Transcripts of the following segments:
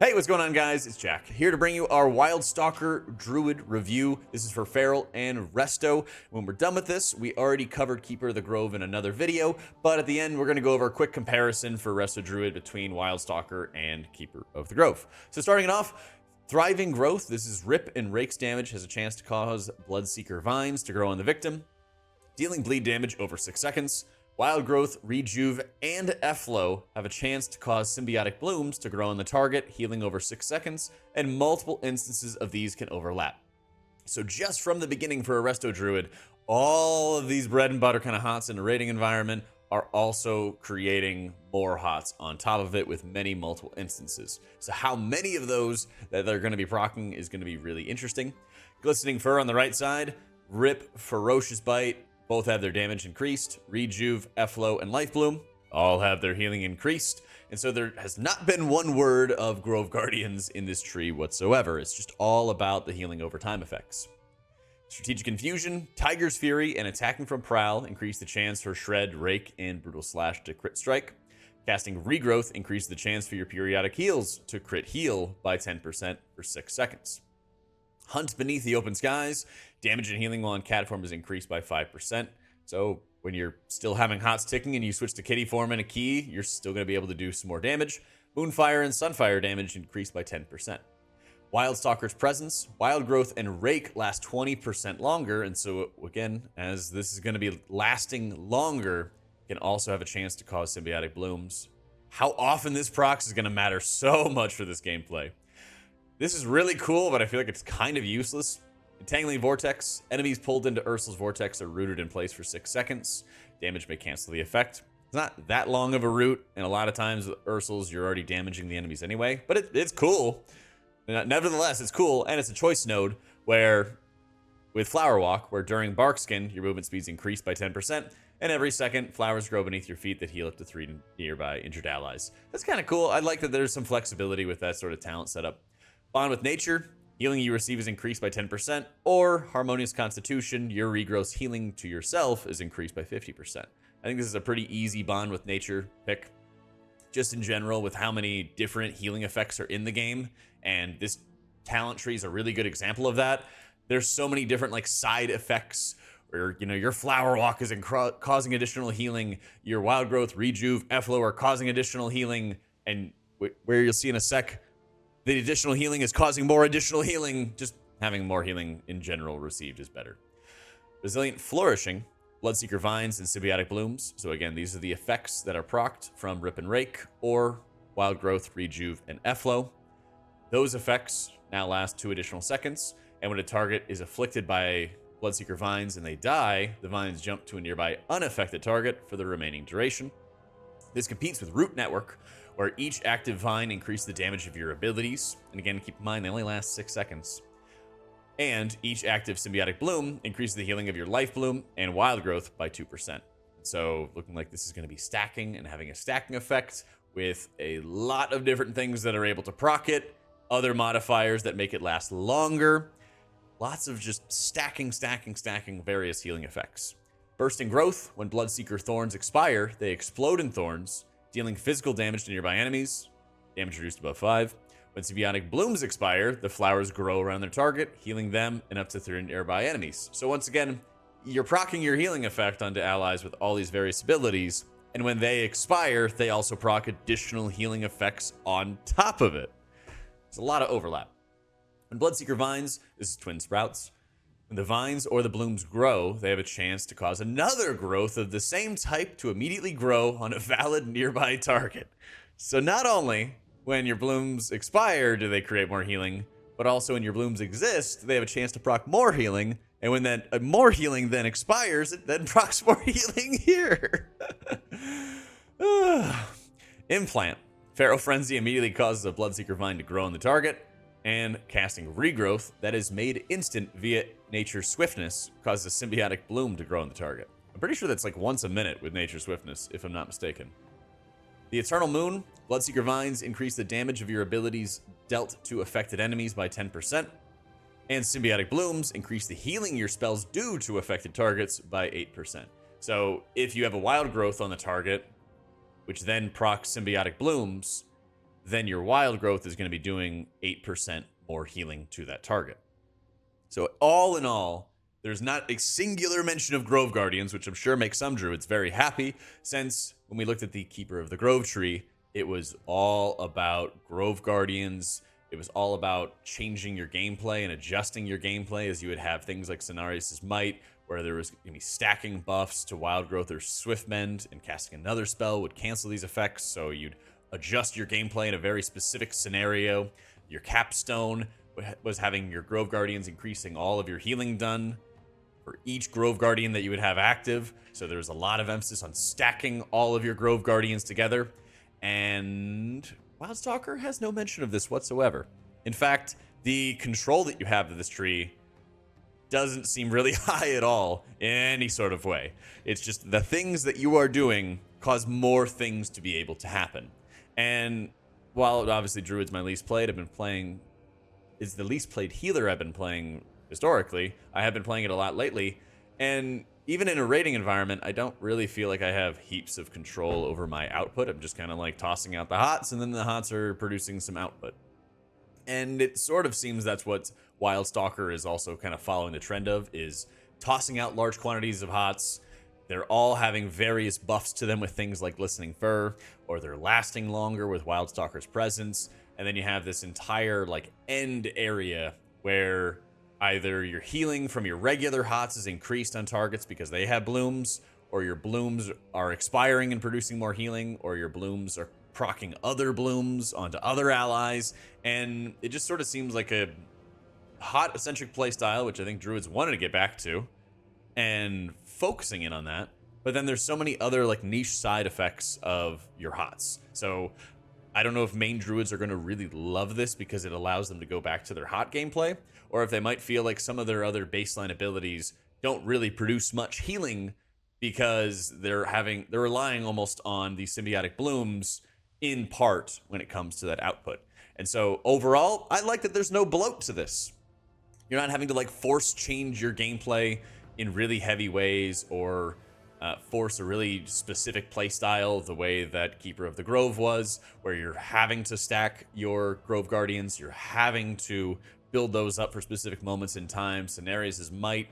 Hey, what's going on, guys? It's Jack here to bring you our Wildstalker Druid review. This is for Feral and Resto. When we're done with this, we already covered Keeper of the Grove in another video, but at the end, we're going to go over a quick comparison for Resto Druid between Wildstalker and Keeper of the Grove. So starting it off, Thriving Growth. This is Rip and Rake's damage, has a chance to cause Bloodseeker Vines to grow on the victim, dealing bleed damage over 6 seconds. Wild Growth, Rejuve, and Efflow have a chance to cause Symbiotic Blooms to grow on the target, healing over 6 seconds, and multiple instances of these can overlap. So just from the beginning for a Resto Druid, all of these bread and butter kind of hots in a raiding environment are also creating more hots on top of it with many multiple instances. So how many of those that they're going to be proccing is going to be really interesting. Glistening Fur on the right side, Rip, Ferocious Bite, both have their damage increased. Rejuve, Efflow, and Life Bloom all have their healing increased. And so there has not been one word of Grove Guardians in this tree whatsoever. It's just all about the healing over time effects. Strategic Confusion, Tiger's Fury, and Attacking from Prowl increase the chance for Shred, Rake, and Brutal Slash to crit strike. Casting Regrowth increases the chance for your periodic heals to crit heal by 10% for 6 seconds. Hunt Beneath the Open Skies, damage and healing while in cat form is increased by 5%. So when you're still having hots ticking and you switch to kitty form and a key, you're still going to be able to do some more damage. Moonfire and Sunfire damage increased by 10%. Wildstalker's Presence, Wild Growth, and Rake last 20% longer. And so again, as this is going to be lasting longer, can also have a chance to cause Symbiotic Blooms. How often this procs is going to matter so much for this gameplay. This is really cool, but I feel like it's kind of useless. Entangling Vortex. Enemies pulled into Ursul's Vortex are rooted in place for 6 seconds. Damage may cancel the effect. It's not that long of a root, and a lot of times with Ursul's, you're already damaging the enemies anyway. But it's cool. Nevertheless, it's cool, and it's a choice node where, with Flower Walk, where during Barkskin, your movement speed's increased by 10%, and every second, flowers grow beneath your feet that heal up to 3 nearby injured allies. That's kind of cool. I like that there's some flexibility with that sort of talent setup. Bond with Nature, healing you receive is increased by 10%, or Harmonious Constitution, your regrowth healing to yourself is increased by 50%. I think this is a pretty easy Bond with Nature pick, just in general with how many different healing effects are in the game, and this talent tree is a really good example of that. There's so many different like side effects where, you know, your Flower Walk is causing additional healing, your Wild Growth, Rejuve, Efflow are causing additional healing, and where you'll see in a sec, the additional healing is causing more additional healing. Just having more healing in general received is better. Resilient Flourishing, Bloodseeker Vines, and Symbiotic Blooms. So again, these are the effects that are procced from Rip and Rake, or Wild Growth, Rejuve, and Efflow. Those effects now last 2 additional seconds, and when a target is afflicted by Bloodseeker Vines and they die, the vines jump to a nearby unaffected target for the remaining duration. This competes with Root Network, where each active vine increases the damage of your abilities. And again, keep in mind, they only last 6 seconds. And each active Symbiotic Bloom increases the healing of your Life Bloom and Wild Growth by 2%. So looking like this is going to be stacking and having a stacking effect with a lot of different things that are able to proc it, other modifiers that make it last longer. Lots of just stacking various healing effects. Bursting Growth, when Bloodseeker Thorns expire, they explode in thorns, dealing physical damage to nearby enemies, damage reduced above 5. When Symbiotic Blooms expire, the flowers grow around their target, healing them and up to 3 nearby enemies. So once again, you're proccing your healing effect onto allies with all these various abilities, and when they expire, they also proc additional healing effects on top of it. There's a lot of overlap. When Bloodseeker Vines, this is Twin Sprouts. When the vines or the blooms grow, they have a chance to cause another growth of the same type to immediately grow on a valid nearby target. So not only when your blooms expire do they create more healing, but also when your blooms exist, they have a chance to proc more healing. And when that more healing then expires, it then procs more healing here. Implant. Pharaoh Frenzy immediately causes a Bloodseeker Vine to grow on the target. And casting Regrowth, that is made instant via Nature's Swiftness, causes a Symbiotic Bloom to grow on the target. I'm pretty sure that's like once a minute with Nature's Swiftness, if I'm not mistaken. The Eternal Moon, Bloodseeker Vines increase the damage of your abilities dealt to affected enemies by 10%. And Symbiotic Blooms increase the healing your spells do to affected targets by 8%. So if you have a Wild Growth on the target, which then procs Symbiotic Blooms, then your wild growth is going to be doing 8% more healing to that target. So all in all, there's not a singular mention of Grove Guardians, which I'm sure makes some druids very happy, since when we looked at the Keeper of the Grove tree, it was all about Grove Guardians. It was all about changing your gameplay and adjusting your gameplay, as you would have things like Cenarius' Might, where there was going to be stacking buffs to Wild Growth or Swiftmend, and casting another spell would cancel these effects, so you'd adjust your gameplay in a very specific scenario. Your Capstone was having your Grove Guardians increasing all of your healing done for each Grove Guardian that you would have active. So there's a lot of emphasis on stacking all of your Grove Guardians together. And Wildstalker has no mention of this whatsoever. In fact, the control that you have of this tree doesn't seem really high at all in any sort of way. It's just the things that you are doing cause more things to be able to happen. And while obviously Druid's my least played, I've been playing, is the least played healer I've been playing historically. I have been playing it a lot lately, and even in a raiding environment, I don't really feel like I have heaps of control over my output. I'm just kind of like tossing out the hots, and then the hots are producing some output. And it sort of seems that's what Wildstalker is also kind of following the trend of, is tossing out large quantities of hots. They're all having various buffs to them with things like Glistening Fur, or they're lasting longer with Wildstalker's presence. And then you have this entire like end area where either your healing from your regular hots is increased on targets because they have blooms, or your blooms are expiring and producing more healing, or your blooms are proccing other blooms onto other allies. And it just sort of seems like a hot-centric playstyle, which I think Druids wanted to get back to, and focusing in on that. But then there's so many other like niche side effects of your hots. So I don't know if main Druids are going to really love this because it allows them to go back to their hot gameplay, or if they might feel like some of their other baseline abilities don't really produce much healing because they're relying almost on these symbiotic blooms in part when it comes to that output. And so overall, I like that there's no bloat to this. You're not having to like force change your gameplay in really heavy ways, or force a really specific playstyle the way that Keeper of the Grove was, where you're having to stack your Grove Guardians, you're having to build those up for specific moments in time. Cenarius' Might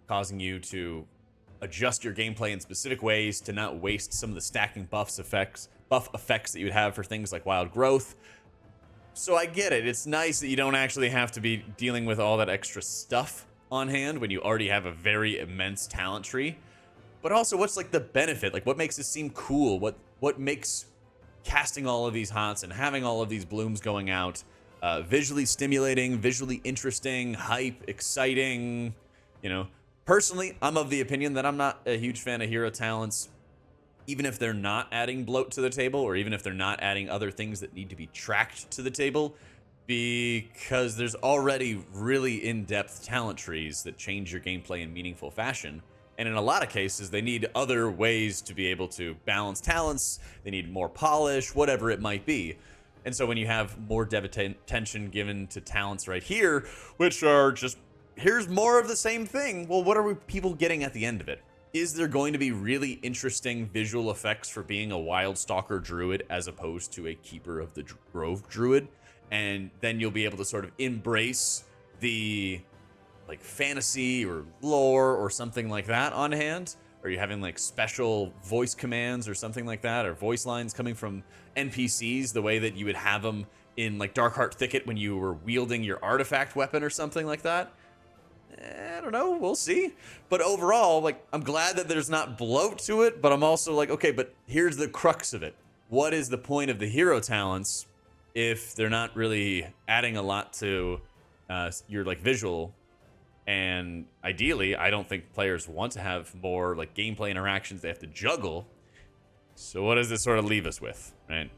causing you to adjust your gameplay in specific ways to not waste some of the stacking buff effects that you would have for things like Wild Growth. So I get it. It's nice that you don't actually have to be dealing with all that extra stuff on hand when you already have a very immense talent tree. But also, what's like the benefit? Like, what makes this seem cool? What makes casting all of these hots and having all of these blooms going out visually stimulating, visually interesting, hype, exciting? You know, personally, I'm of the opinion that I'm not a huge fan of hero talents, even if they're not adding bloat to the table, or even if they're not adding other things that need to be tracked to the table, because there's already really in-depth talent trees that change your gameplay in meaningful fashion. And in a lot of cases, they need other ways to be able to balance talents. They need more polish, whatever it might be. And so when you have more dev attention given to talents right here, which are just, here's more of the same thing. Well, what are people getting at the end of it? Is there going to be really interesting visual effects for being a Wildstalker Druid as opposed to a Keeper of the Grove Druid? And then you'll be able to sort of embrace the like fantasy or lore or something like that on hand? Are you having like special voice commands or something like that, or voice lines coming from NPCs the way that you would have them in like Darkheart Thicket when you were wielding your artifact weapon or something like that? I don't know, we'll see. But overall, like, I'm glad that there's not bloat to it, but I'm also like, okay, but here's the crux of it. What is the point of the hero talents if they're not really adding a lot to your like visual? And ideally, I don't think players want to have more like gameplay interactions they have to juggle. So what does this sort of leave us with, right?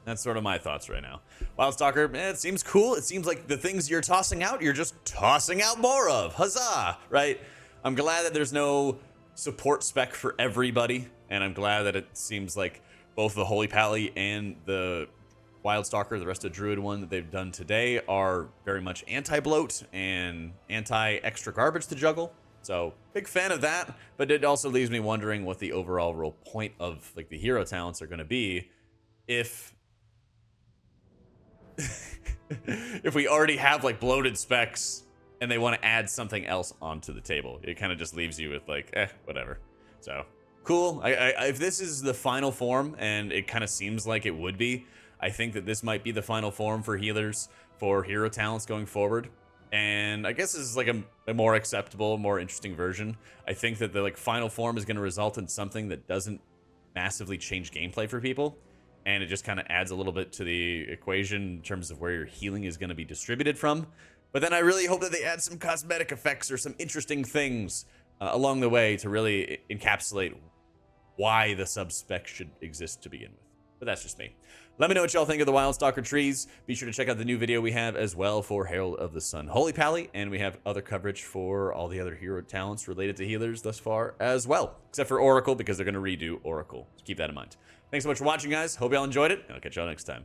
That's sort of my thoughts right now. Wildstalker, it seems cool. It seems like the things you're tossing out, you're just tossing out more of. Huzzah, right? I'm glad that there's no support spec for everybody, and I'm glad that it seems like both the Holy Pally and the Wildstalker, the rest of Druid one that they've done today, are very much anti-bloat and anti-extra garbage to juggle. So big fan of that, but it also leaves me wondering what the overall real point of like the hero talents are going to be if if we already have like bloated specs and they want to add something else onto the table. It kind of just leaves you with like, whatever. So cool. If this is the final form, and it kind of seems like it would be, I think that this might be the final form for healers for hero talents going forward. And I guess this is like a more acceptable, more interesting version. I think that the like final form is going to result in something that doesn't massively change gameplay for people, and it just kind of adds a little bit to the equation in terms of where your healing is going to be distributed from. But then I really hope that they add some cosmetic effects or some interesting things along the way to really encapsulate why the sub-spec should exist to begin with. But that's just me. Let me know what y'all think of the Wildstalker trees. Be sure to check out the new video we have as well for Herald of the Sun Holy Pally, and we have other coverage for all the other hero talents related to healers thus far as well, except for Oracle, because they're going to redo Oracle. So keep that in mind. Thanks so much for watching, guys. Hope y'all enjoyed it, and I'll catch y'all next time.